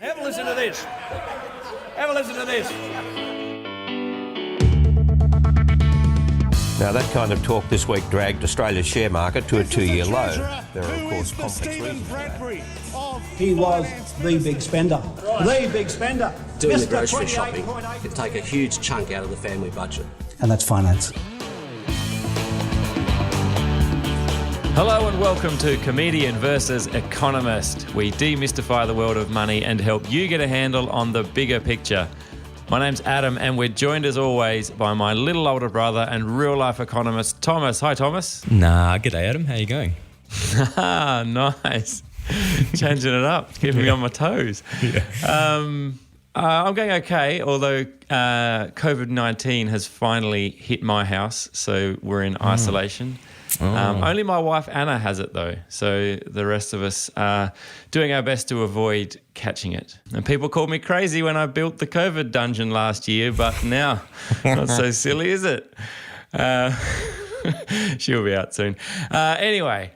Have a listen to this. Have a listen to this. Now, that kind of talk this week dragged Australia's share market to a two-year low. There are, of course, complex reasons for that. He was the big spender. The big spender. Doing the grocery shopping could take a huge chunk out of the family budget. And that's finance. Hello and welcome to Comedian versus Economist. We demystify the world of money and help you get a handle on the bigger picture. My name's Adam and we're joined as always by my little older brother and real-life economist, Thomas. Hi, Thomas. G'day, Adam. How you going? Nice. Changing it up, keeping me on my toes. Yeah. I'm going okay, although COVID-19 has finally hit my house, so we're in isolation. Only my wife Anna has it though, so the rest of us are doing our best to avoid catching it. And people called me crazy when I built the COVID dungeon last year, but now, not so silly, is it? She'll be out soon. Anyway,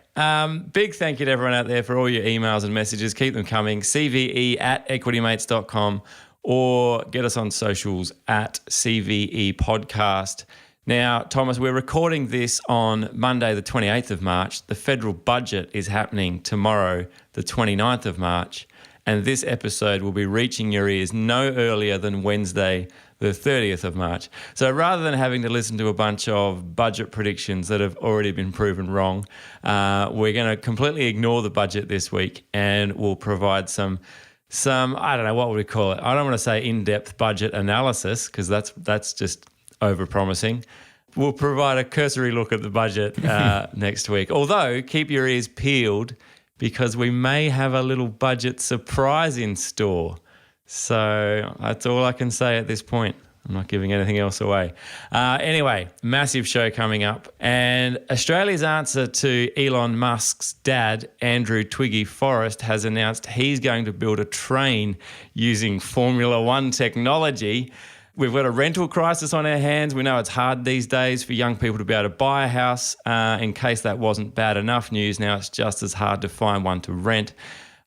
big thank you to everyone out there for all your emails and messages. Keep them coming. CVE@equitymates.com or get us on socials at CVE Podcast. Now, Thomas, we're recording this on Monday, the 28th of March. The federal budget is happening tomorrow, the 29th of March, and this episode will be reaching your ears no earlier than Wednesday, the 30th of March. So rather than having to listen to a bunch of budget predictions that have already been proven wrong, we're going to completely ignore the budget this week and we'll provide some, I don't know, what would we call it? I don't want to say in-depth budget analysis because that's just over-promising. We'll provide a cursory look at the budget next week. Although, keep your ears peeled because we may have a little budget surprise in store. So that's all I can say at this point. I'm not giving anything else away. Anyway, massive show coming up. And Australia's answer to Elon Musk's dad, Andrew Twiggy Forrest, has announced he's going to build a train using Formula One technology. We've got a rental crisis on our hands. We know it's hard these days for young people to be able to buy a house. In case that wasn't bad enough news, now it's just as hard to find one to rent.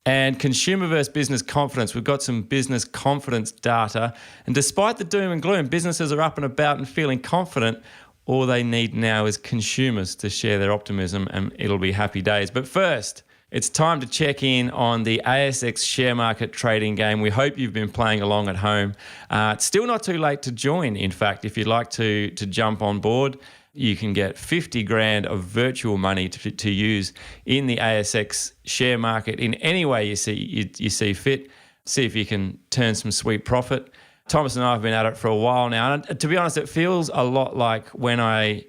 And consumer versus business confidence. We've got some business confidence data. And despite the doom and gloom, businesses are up and about and feeling confident. All they need now is consumers to share their optimism and it'll be happy days. But first, it's time to check in on the ASX Sharemarket Trading Game. We hope you've been playing along at home. It's still not too late to join. In fact, if you'd like to jump on board, you can get 50 grand of virtual money to use in the ASX share market in any way you see fit. See if you can turn some sweet profit. Thomas and I have been at it for a while now. And to be honest, it feels a lot like when I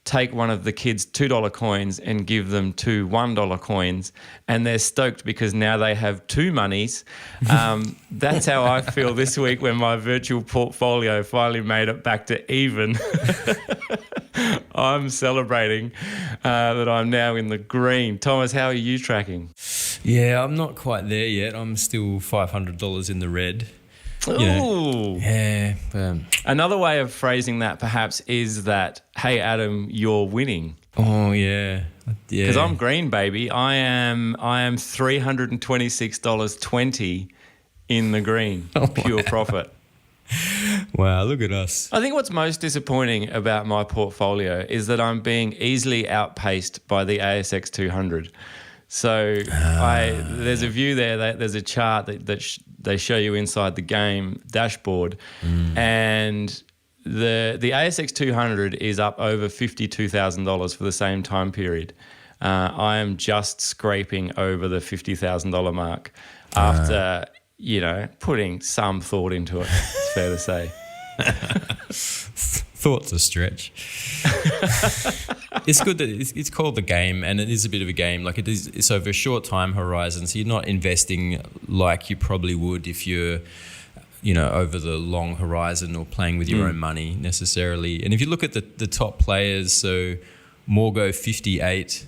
take one of the kids' $2 coins and give them two $1 coins and they're stoked because now they have two monies. That's how I feel this week when my virtual portfolio finally made it back to even. I'm celebrating that I'm now in the green. Thomas, how are you tracking? Yeah, I'm not quite there yet. I'm still $500 in the red. Ooh. Yeah. Another way of phrasing that perhaps is that, hey, Adam, you're winning. Oh, yeah. Because I'm green, baby. I am $326.20 in the green. Pure profit. Wow, look at us. I think what's most disappointing about my portfolio is that I'm being easily outpaced by the ASX 200. So there's a view there, there's a chart that they show you inside the game dashboard, and the ASX 200 is up over $52,000 for the same time period. I am just scraping over the $50,000 mark after, putting some thought into it, it's fair to say. Thought's a stretch. It's good that it's called the game, and it is a bit of a game. Like it's over a short time horizon, so you're not investing like you probably would if you're, over the long horizon or playing with your own money necessarily. And if you look at the top players, so Morgo 58.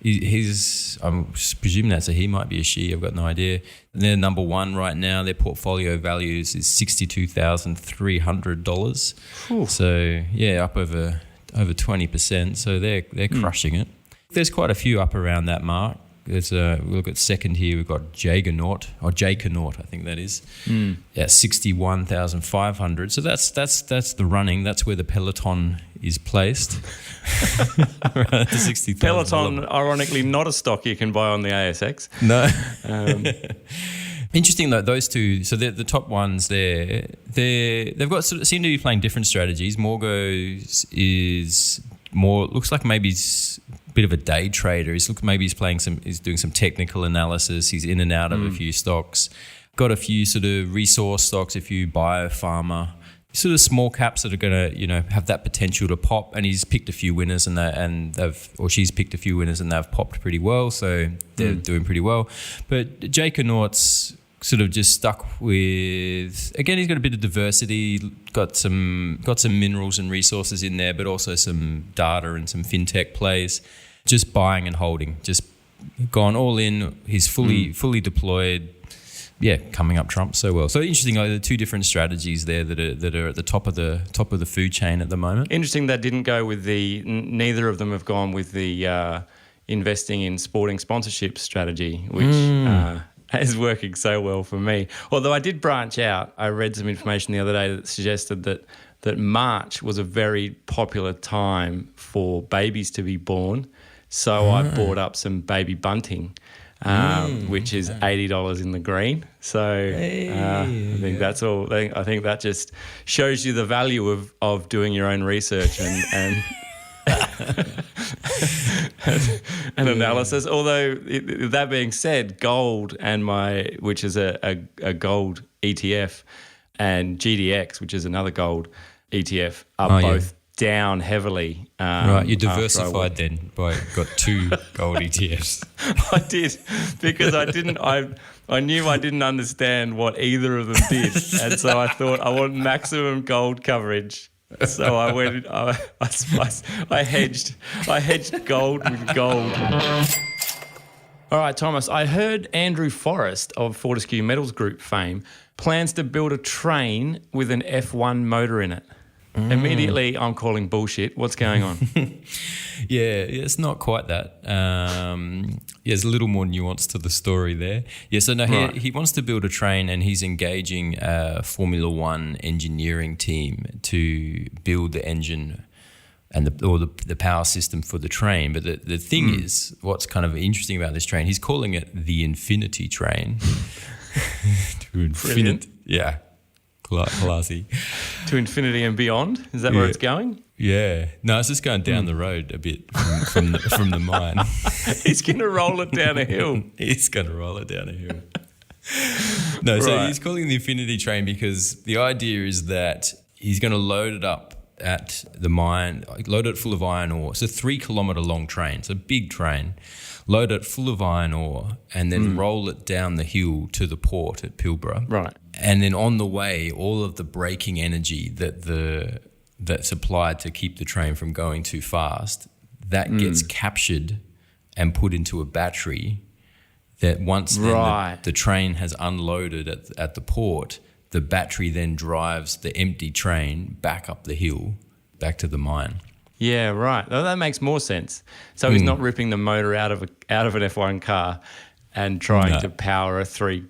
I'm presuming he might be a she. I've got no idea. And they're number one right now. Their portfolio values is $62,300. So yeah, up over 20%. So they're crushing it. There's quite a few up around that mark. We look at second here. We've got Jaggernaut, I think that is. Yeah, 61,500. So that's the running. That's where the peloton is placed. Right, the 60,000. Peloton, ironically, not a stock you can buy on the ASX. No. Interesting though, those two. So the top ones there. They've got seem to be playing different strategies. Morgo's is more looks like maybe he's a bit of a day trader. He's doing some technical analysis. He's in and out of a few stocks. Got a few sort of resource stocks, a few biopharma, sort of small caps that are going to have that potential to pop. And he's picked a few winners she's picked a few winners and they've popped pretty well. So they're doing pretty well. But Jaggernaut's sort of just stuck with, again, he's got a bit of diversity, got some minerals and resources in there, but also some data and some fintech plays. Just buying and holding, just gone all in. He's fully deployed. Yeah, coming up trumps so well. So interesting, the two different strategies there that are at the top of the food chain at the moment. Interesting that didn't go with neither of them have gone with the investing in sporting sponsorship strategy, which is working so well for me. Although I did branch out. I read some information the other day that suggested that March was a very popular time for babies to be born. So I bought up some baby bunting, which is $80 in the green. So I think that's all. I think that just shows you the value of doing your own research and and analysis. Although that being said, gold and which is a gold ETF, and GDX, which is another gold ETF, are both down heavily. Right, you diversified then by got two gold ETFs. I did, because I knew I didn't understand what either of them did, and so I thought I want maximum gold coverage. So I went. I hedged gold with gold. All right, Thomas. I heard Andrew Forrest of Fortescue Metals Group fame plans to build a train with an F1 motor in it. Immediately, I'm calling bullshit. What's going on? Yeah, it's not quite that. There's a little more nuance to the story there. Yeah, so no, he wants to build a train, and he's engaging a Formula One engineering team to build the engine and the power system for the train. But the thing is, what's kind of interesting about this train, he's calling it the Infinity Train. To infinity, yeah. Classy. To infinity and beyond? Is that where it's going? Yeah. No, it's just going down the road a bit from the mine. He's going to roll it down a hill. He's going to roll it down a hill. No, so he's calling it the Infinity Train because the idea is that he's going to load it up at the mine, load it full of iron ore. It's a 3 kilometre long train. It's a big train. Load it full of iron ore and then roll it down the hill to the port at Pilbara. Right. And then on the way, all of the braking energy that's applied to keep the train from going too fast, that gets captured and put into a battery that once the train has unloaded at the port, the battery then drives the empty train back up the hill, back to the mine. Yeah, right. Oh, that makes more sense. So he's not ripping the motor out of an F1 car and trying to power a 3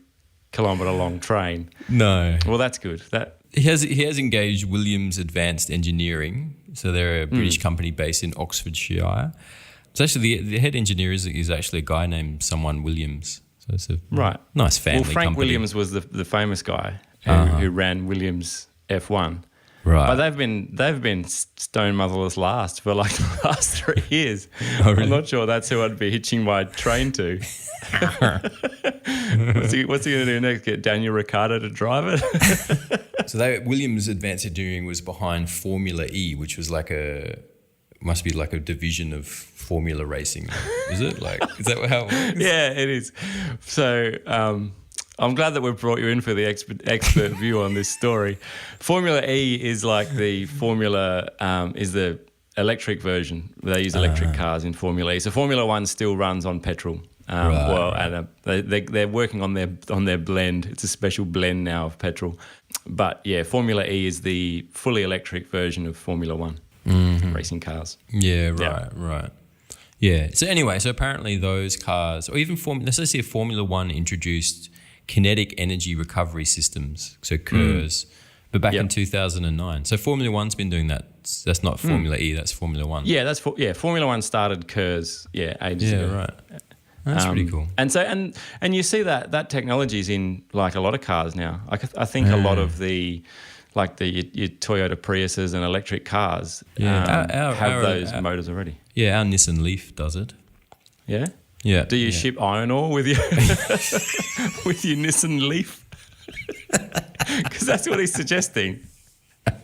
kilometre long train. No. Well, that's good. He has engaged Williams Advanced Engineering. So they're a British company based in Oxfordshire. It's actually the head engineer is actually a guy named someone Williams. So it's a nice family company. Well, Frank Williams was the famous guy who ran Williams F1. Right. But they've been stone motherless last for like the last 3 years. Oh, really? I'm not sure that's who I'd be hitching my train to. What's he going to do next? Get Daniel Ricciardo to drive it? So Williams Advanced Engineering was behind Formula E, which was must be like a division of Formula racing. Is it? Is that how it works? Yeah, it is. So I'm glad that we've brought you in for the expert view on this story. Formula E is like the Formula, is the electric version. They use electric cars in Formula E. So Formula One still runs on petrol. They're working on their blend. It's a special blend now of petrol. But yeah, Formula E is the fully electric version of Formula One racing cars. Yeah, right. Yeah. So anyway, so apparently those cars, or even let's say Formula One introduced kinetic energy recovery systems, so KERS, but back in 2009. So Formula One's been doing that. That's not Formula E, that's Formula One. Yeah, Formula One started KERS, ages ago. Yeah, right. That's pretty cool. And so, and you see that technology is in like a lot of cars now. I think a lot of your Toyota Priuses and electric cars have those motors already. Yeah, our Nissan Leaf does it. Yeah? Yeah. Do you ship iron ore with your with your Nissan Leaf? Because that's what he's suggesting.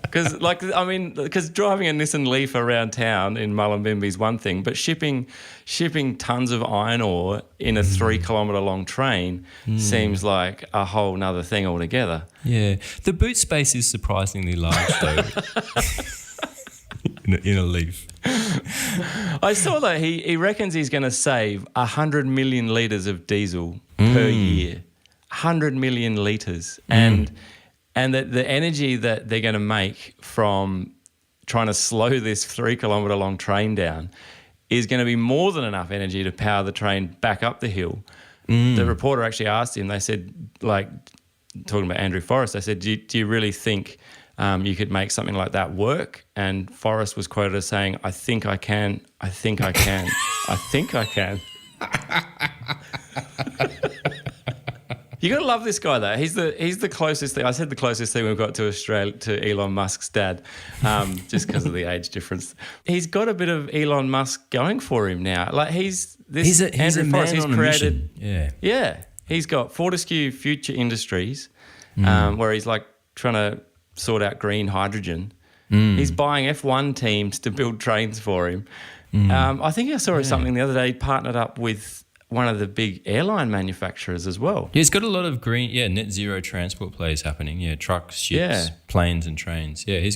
Because driving a Nissan Leaf around town in Mullumbimby is one thing, but shipping tons of iron ore in a 3 kilometre long train seems like a whole nother thing altogether. Yeah. The boot space is surprisingly large though. in a Leaf. I saw that he reckons he's going to save 100 million litres of diesel per year. 100 million litres. And that the energy that they're going to make from trying to slow this 3 kilometre long train down is going to be more than enough energy to power the train back up the hill. The reporter actually asked him, they said, like, talking about Andrew Forrest, they said, do you really think you could make something like that work? And Forrest was quoted as saying, I think I can, I think I can, I think I can. You got to love this guy though. He's the closest thing. I said the closest thing we've got to Australia, to Elon Musk's dad, just because of the age difference. He's got a bit of Elon Musk going for him now. Like he's a man on a mission. Yeah. He's got Fortescue Future Industries, where he's like trying to sort out green hydrogen. He's buying F1 teams to build trains for him. I think I saw something the other day. He partnered up with one of the big airline manufacturers as well. Yeah, he's got a lot of green, net zero transport plays happening. Yeah, trucks, ships, planes, and trains. Yeah, he's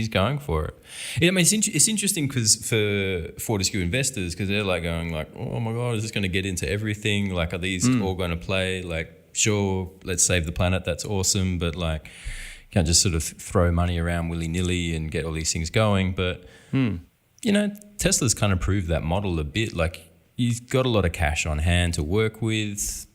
going for it. I mean, it's interesting because for Fortescue investors, because they're like going like, oh my god, is this going to get into everything? Like, are these all going to play? Like, sure, let's save the planet. That's awesome, but like, you can't just sort of throw money around willy nilly and get all these things going. But Tesla's kind of proved that model a bit. Like, you've got a lot of cash on hand to work with.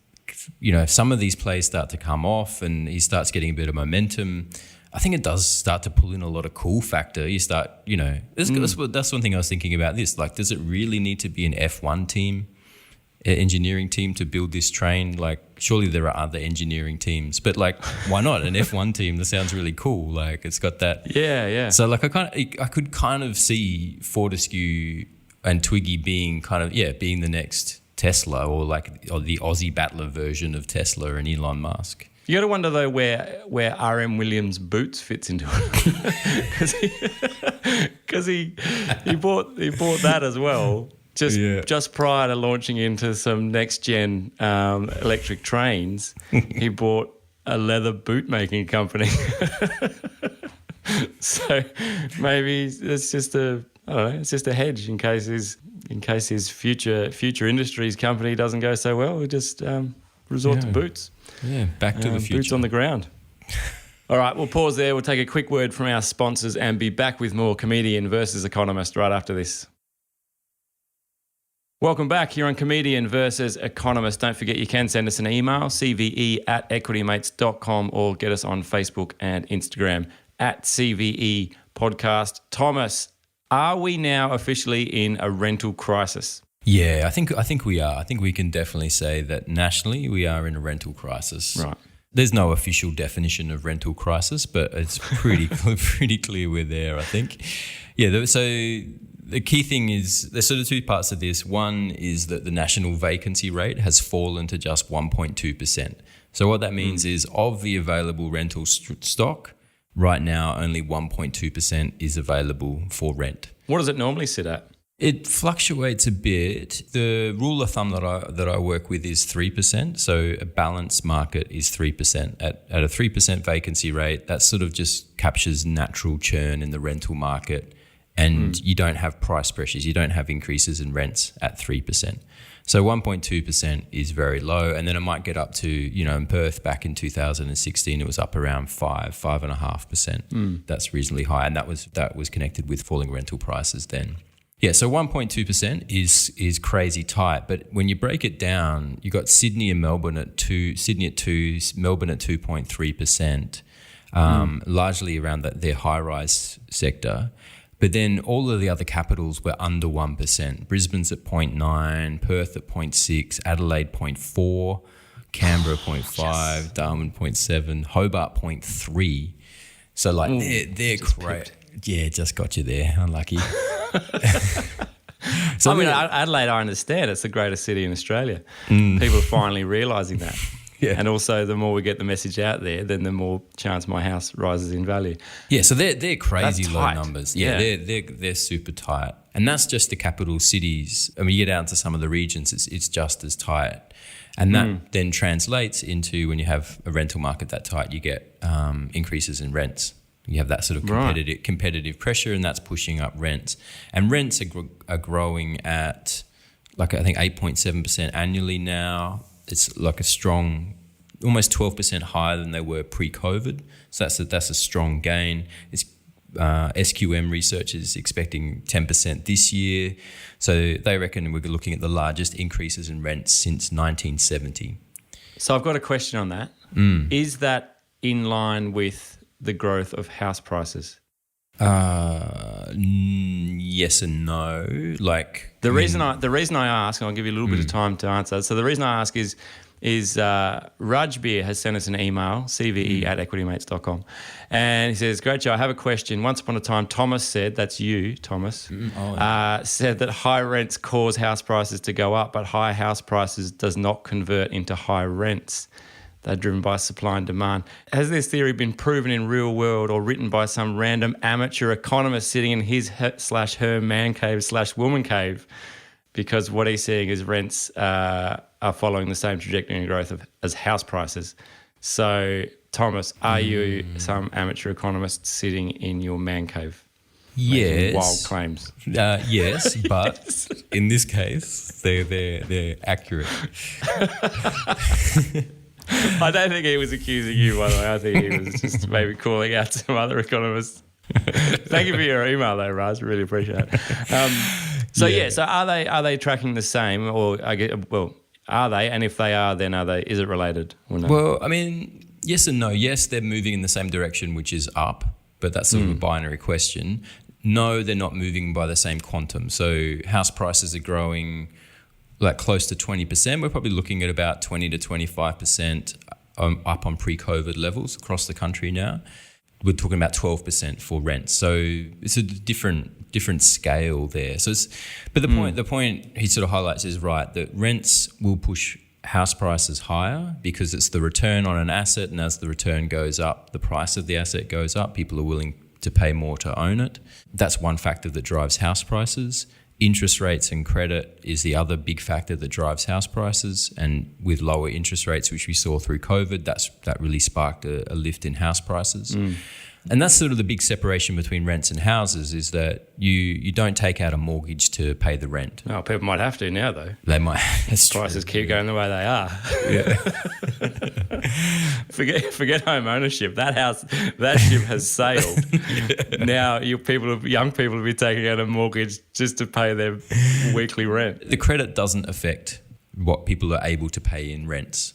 Some of these plays start to come off and he starts getting a bit of momentum. I think it does start to pull in a lot of cool factor. You start, that's one thing I was thinking about this. Like, does it really need to be an F1 team, engineering team to build this train? Like, surely there are other engineering teams, but like, why not an F1 team? That sounds really cool. Like, it's got that. Yeah. So like, I could kind of see Fortescue and Twiggy being being the next Tesla or the Aussie battler version of Tesla and Elon Musk. You got to wonder though where RM Williams' boots fits into it, because he bought that as well just prior to launching into some next gen electric trains. He bought a leather boot making company, so maybe it's just it's just a hedge in case his future industries company doesn't go so well. We just resort to boots. Yeah, back to the future. Boots on the ground. All right, we'll pause there. We'll take a quick word from our sponsors and be back with more Comedian versus Economist right after this. Welcome back here on Comedian versus Economist. Don't forget you can send us an email, cve@equitymates.com, or get us on Facebook and Instagram @CVE Podcast. Thomas, are we now officially in a rental crisis? Yeah, I think we are. I think we can definitely say that nationally we are in a rental crisis. Right. There's no official definition of rental crisis, but it's pretty clear we're there, I think. Yeah, so the key thing is there's sort of two parts of this. One is that the national vacancy rate has fallen to just 1.2%. So what that means is of the available rental stock, right now only 1.2% is available for rent. What does it normally sit at? It fluctuates a bit. The rule of thumb that I work with is 3%. So a balanced market is 3%. At a 3% vacancy rate, that sort of just captures natural churn in the rental market, and you don't have price pressures. You don't have increases in rents at 3%. So 1.2% is very low, and then it might get up to, in Perth back in 2016, it was up around 5.5%. That's reasonably high, and that was connected with falling rental prices then. Yeah, so 1.2% is crazy tight, but when you break it down, you got Sydney and Melbourne at 2, Sydney at 2, Melbourne at 2.3%, largely around their high-rise sector. But then all of the other capitals were under 1%. Brisbane's at 0.9, Perth at 0.6, Adelaide 0.4, Canberra 0.5, Darwin 0.7, Hobart 0.3. So they're great. Yeah, just got you there. Unlucky. So Adelaide, I understand. It's the greatest city in Australia. People are finally realising that. Yeah. And also, the more we get the message out there, then the more chance my house rises in value. Yeah, so they're crazy low numbers. Yeah, they're super tight. And that's just the capital cities. I mean, you get down to some of the regions, it's just as tight. And that then translates into, when you have a rental market that tight, you get increases in rents. You have that sort of competitive pressure, and that's pushing up rents. And rents are growing at, like, I think 8.7% annually now. It's like a strong, almost 12% higher than they were pre-COVID. So that's a strong gain. It's SQM research is expecting 10% this year. So they reckon we're looking at the largest increases in rents since 1970. So I've got a question on that. Is that in line with the growth of house prices? Yes and no. Like the reason I ask, and I'll give you a little bit of time to answer. So the reason I ask is Raj Beer has sent us an email, cve@equitymates.com, and he says, "Great Joe, I have a question. Once upon a time, Thomas said," that's you, Thomas, said that high rents cause house prices to go up, but high house prices does not convert into high rents. They're driven by supply and demand. Has this theory been proven in real world or written by some random amateur economist sitting in his/her man cave/woman cave? Because what he's seeing is rents are following the same trajectory and growth as house prices. So, Thomas, are you some amateur economist sitting in your man cave? Yes. Wild claims. Yes, but in this case, they're accurate. I don't think he was accusing you, by the way. I think he was just maybe calling out some other economists. Thank you for your email, though, Raz. Really appreciate it. So are they tracking the same, or are they? And if they are, then is it related or no? Well, I mean, yes and no. Yes, they're moving in the same direction, which is up, but that's sort of a binary question. No, they're not moving by the same quantum. So house prices are growing like close to 20%. We're probably looking at about 20 to 25% up on pre-COVID levels across the country now. We're talking about 12% for rent. So it's a different scale there. So the point he sort of highlights is right, that rents will push house prices higher because it's the return on an asset, and as the return goes up, the price of the asset goes up. People are willing to pay more to own it. That's one factor that drives house prices. Interest rates and credit is the other big factor that drives house prices, and with lower interest rates, which we saw through COVID, that really sparked a lift in house prices. And that's sort of the big separation between rents and houses, is that you don't take out a mortgage to pay the rent. Oh, people might have to now, though. They might. Prices keep going the way they are. Yeah. Forget home ownership. That ship has sailed. Now young people will be taking out a mortgage just to pay their weekly rent. The credit doesn't affect what people are able to pay in rents.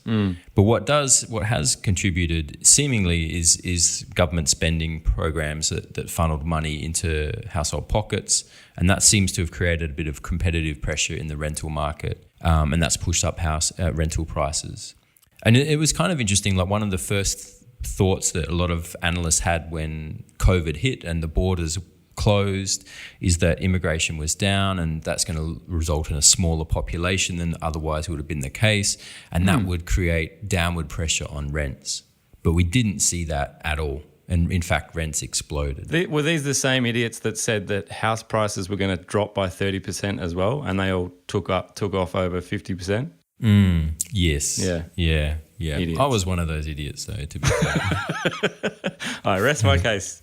But what has contributed seemingly is government spending programs that funneled money into household pockets, and that seems to have created a bit of competitive pressure in the rental market, and that's pushed up rental prices. And it was kind of interesting, like one of the first thoughts that a lot of analysts had when COVID hit and the borders closed is that immigration was down, and that's going to result in a smaller population than otherwise would have been the case, and that would create downward pressure on rents. But we didn't see that at all, and in fact rents exploded. Were these the same idiots that said that house prices were going to drop by 30% as well, and they all took off over 50%? Yes. Yeah. Idiots. I was one of those idiots, though, to be fair. I rest my case.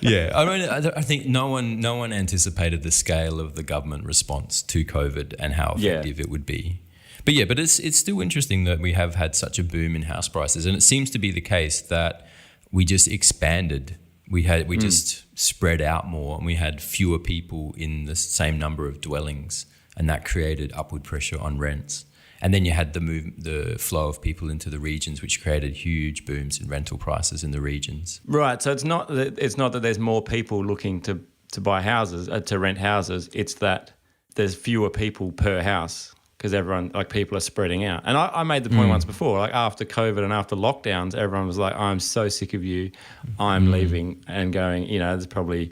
Yeah, I mean, I think no one anticipated the scale of the government response to COVID and how effective it would be. But it's still interesting that we have had such a boom in house prices, and it seems to be the case that we just expanded We just spread out more, and we had fewer people in the same number of dwellings, and that created upward pressure on rents. And then you had the flow of people into the regions, which created huge booms in rental prices in the regions. Right. So it's not that there's more people looking to buy houses, to rent houses. It's that there's fewer people per house because people are spreading out. And I made the point once before, like after COVID and after lockdowns, everyone was like, I'm so sick of you. I'm leaving and going, there's probably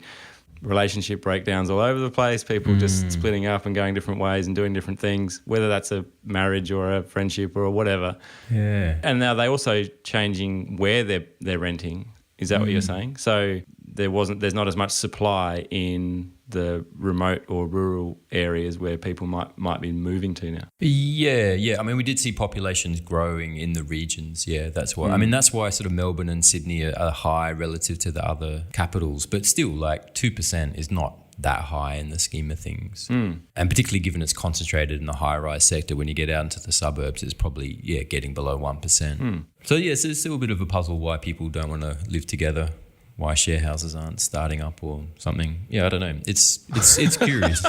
relationship breakdowns all over the place, people just splitting up and going different ways and doing different things, whether that's a marriage or a friendship or whatever. Yeah. And now they're also changing where they're renting. Is that what you're saying? So there's not as much supply in the remote or rural areas where people might be moving to now. Yeah. I mean, we did see populations growing in the regions. Yeah, that's why. I mean, that's why sort of Melbourne and Sydney are high relative to the other capitals. But still, like 2% is not that high in the scheme of things. And particularly given it's concentrated in the high-rise sector, when you get out into the suburbs, it's probably, getting below 1%. So, yes, it's still a bit of a puzzle why people don't want to live together, why share houses aren't starting up or something. Yeah, I don't know. It's curious.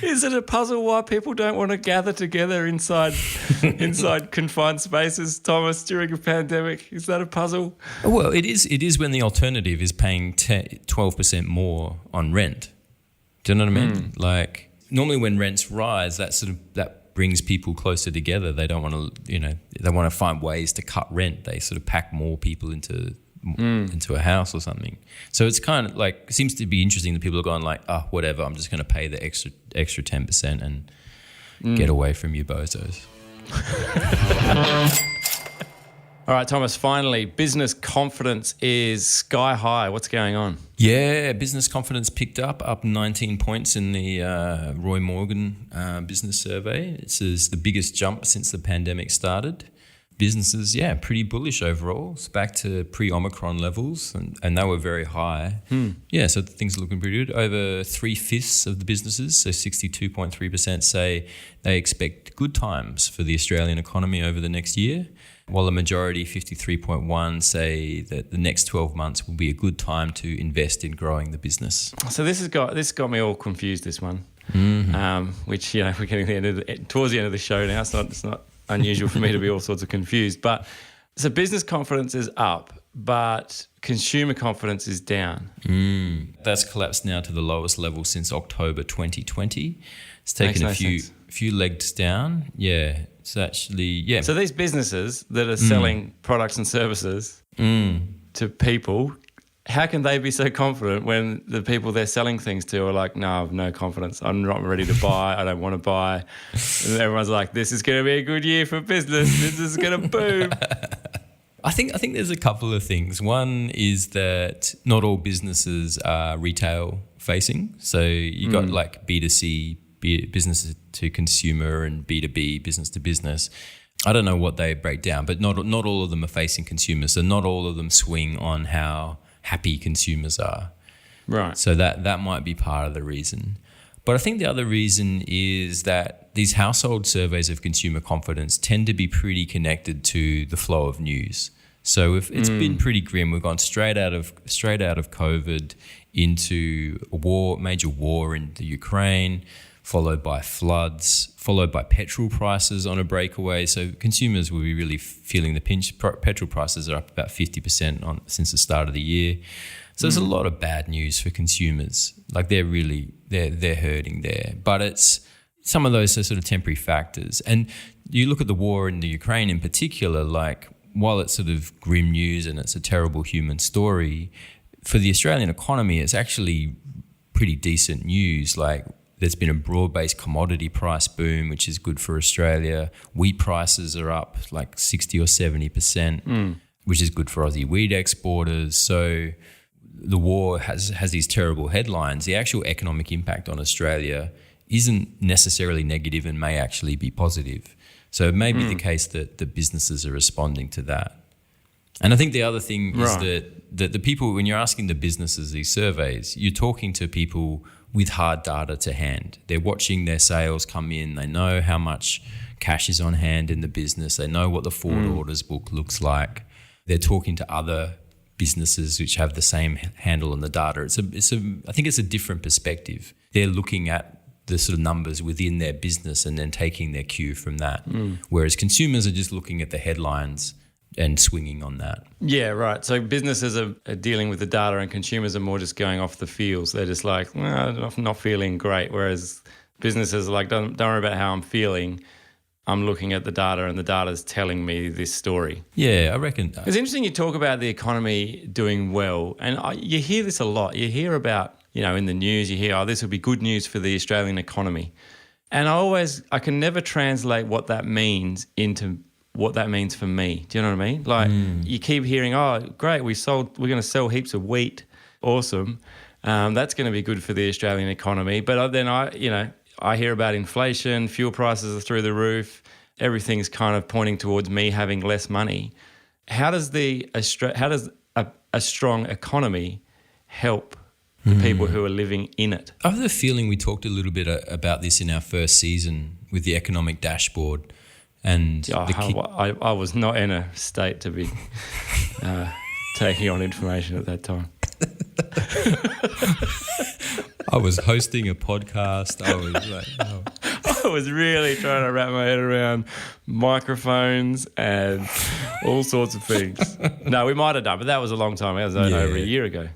Is it a puzzle why people don't want to gather together inside confined spaces, Thomas, during a pandemic? Is that a puzzle? Well, it is when the alternative is paying 12% more on rent. Do you know what I mean? Like normally when rents rise, that brings people closer together. They don't want to, they want to find ways to cut rent. They sort of pack more people into a house or something. So it's kind of like, it seems to be interesting that people are going like, whatever, I'm just going to pay the extra 10% and get away from you bozos. All right, Thomas, finally, business confidence is sky high. What's going on? Yeah, business confidence picked up 19 points in the Roy Morgan business survey. This is the biggest jump since the pandemic started. Businesses, pretty bullish overall. It's back to pre-Omicron levels, and they were very high. Yeah, so things are looking pretty good. Over 3/5 of the businesses, so 62.3%, say they expect good times for the Australian economy over the next year, while the majority, 53.1%, say that the next 12 months will be a good time to invest in growing the business. So this got me all confused, this one, which, we're getting towards the end of the show now. It's not unusual for me to be all sorts of confused. But so business confidence is up, but consumer confidence is down. That's collapsed now to the lowest level since October 2020. It's taken a few legs down. Yeah, it's actually, So these businesses that are selling products and services to people, how can they be so confident when the people they're selling things to are like, no, I have no confidence. I'm not ready to buy. I don't want to buy. And everyone's like, this is going to be a good year for business. This is going to boom. I think there's a couple of things. One is that not all businesses are retail facing. So you got like B2C, business to consumer, and B2B, business to business. I don't know what they break down, but not all of them are facing consumers. So not all of them swing on how happy consumers are. Right. So that might be part of the reason. But I think the other reason is that these household surveys of consumer confidence tend to be pretty connected to the flow of news. So if it's been pretty grim. We've gone straight out of COVID into a major war in the Ukraine, followed by floods, followed by petrol prices on a breakaway. So consumers will be really feeling the pinch. Petrol prices are up about 50% since the start of the year. So there's a lot of bad news for consumers. Like they're hurting there. But it's some of those are sort of temporary factors. And you look at the war in the Ukraine in particular, like while it's sort of grim news and it's a terrible human story, for the Australian economy, it's actually pretty decent news. Like there's been a broad-based commodity price boom, which is good for Australia. Wheat prices are up like 60 or 70%, which is good for Aussie wheat exporters. So the war has these terrible headlines. The actual economic impact on Australia isn't necessarily negative and may actually be positive. So it may be the case that the businesses are responding to that. And I think the other thing is that the people, when you're asking the businesses these surveys, you're talking to people with hard data to hand. They're watching their sales come in. They know how much cash is on hand in the business. They know what the forward orders book looks like. They're talking to other businesses which have the same handle on the data. I think it's a different perspective. They're looking at the sort of numbers within their business and then taking their cue from that. Whereas consumers are just looking at the headlines and swinging on that. Yeah, right. So businesses are dealing with the data and consumers are more just going off the feels. They're just like, well, I'm not feeling great. Whereas businesses are like, don't worry about how I'm feeling. I'm looking at the data and the data's telling me this story. Yeah, I reckon. It's interesting you talk about the economy doing well. And you hear this a lot. You hear about, in the news, you hear, this will be good news for the Australian economy. And I can never translate what that means into what that means for me. Do you know what I mean? Like you keep hearing, great, we're going to sell heaps of wheat. Awesome. That's going to be good for the Australian economy. But then I hear about inflation, fuel prices are through the roof. Everything's kind of pointing towards me having less money. How does a strong economy help the people who are living in it? I have the feeling we talked a little bit about this in our first season with the economic dashboard. And I was not in a state to be taking on information at that time. I was hosting a podcast. I was really trying to wrap my head around microphones and all sorts of things. No, we might have done, but that was a long time. That was over a year ago.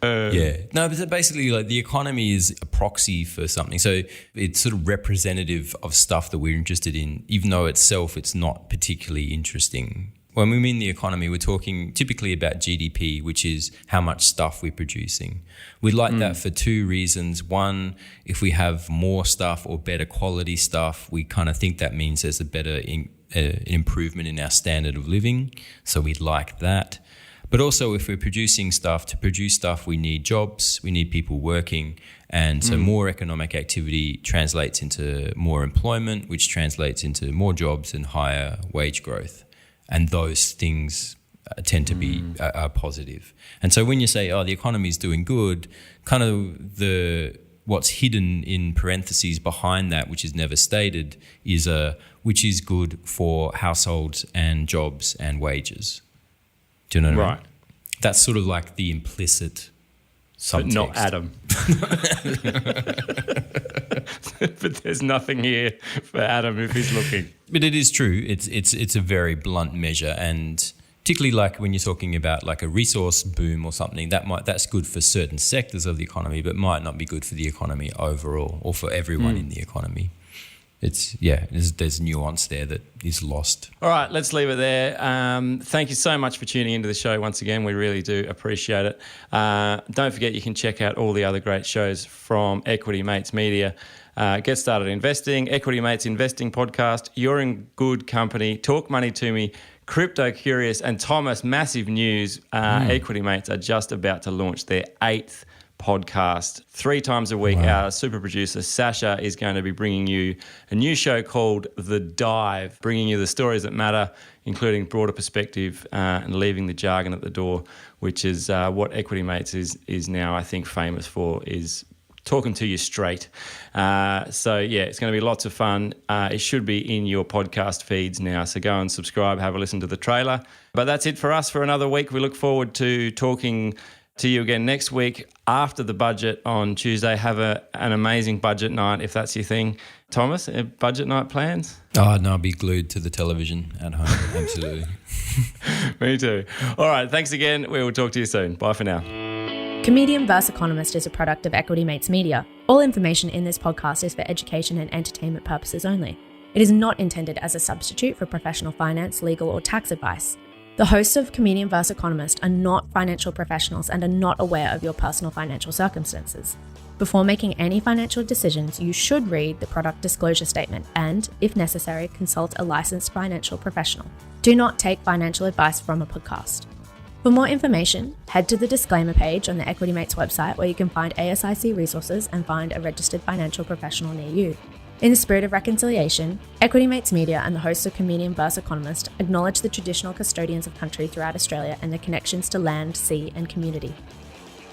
No, but basically, like, the economy is a proxy for something. So it's sort of representative of stuff that we're interested in, even though itself it's not particularly interesting. When we mean the economy, we're talking typically about GDP, which is how much stuff we're producing. We like that for two reasons. One, if we have more stuff or better quality stuff, we kind of think that means there's a better improvement in our standard of living. So we'd like that. But also, if we're producing stuff, to produce stuff, we need jobs, we need people working. And so more economic activity translates into more employment, which translates into more jobs and higher wage growth. And those things tend to be positive. And so when you say, the economy is doing good, kind of what's hidden in parentheses behind that, which is never stated, is which is good for households and jobs and wages. Do you know what I mean? Right. That's sort of like the implicit subtext. But not Adam. But there's nothing here for Adam if he's looking. But it is true. It's a very blunt measure, and particularly like when you're talking about like a resource boom or something, that's good for certain sectors of the economy, but might not be good for the economy overall or for everyone in the economy. There's nuance there that is lost. All right, let's leave it there. Thank you so much for tuning into the show once again. We really do appreciate it. Don't forget you can check out all the other great shows from Equity Mates Media. Get Started Investing, Equity Mates Investing Podcast, You're in Good Company, Talk Money to Me, Crypto Curious, and Thomas, massive news. Equity Mates are just about to launch their 8th podcast 3 times a week. Wow. Our super producer Sasha is going to be bringing you a new show called The Dive, bringing you the stories that matter, including broader perspective and leaving the jargon at the door, which is what Equity Mates is now, I think, famous for, is talking to you straight. It's going to be lots of fun. It should be in your podcast feeds now, so go and subscribe, have a listen to the trailer. But that's it for us for another week. We look forward to talking to you again next week after the budget on Tuesday. Have an amazing budget night if that's your thing. Thomas, budget night plans? Oh, no, I'll be glued to the television at home. Absolutely. Me too. All right, thanks again. We will talk to you soon. Bye for now. Comedian V Economist is a product of Equity Mates Media. All information in this podcast is for education and entertainment purposes only. It is not intended as a substitute for professional finance, legal, or tax advice. The hosts of Comedian V Economist are not financial professionals and are not aware of your personal financial circumstances. Before making any financial decisions, you should read the product disclosure statement and, if necessary, consult a licensed financial professional. Do not take financial advice from a podcast. For more information, head to the disclaimer page on the Equity Mates website, where you can find ASIC resources and find a registered financial professional near you. In the spirit of reconciliation, Equity Mates Media and the hosts of Comedian V Economist acknowledge the traditional custodians of country throughout Australia and their connections to land, sea and community.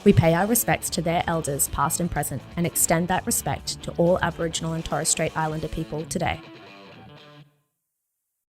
We pay our respects to their elders, past and present, and extend that respect to all Aboriginal and Torres Strait Islander people today.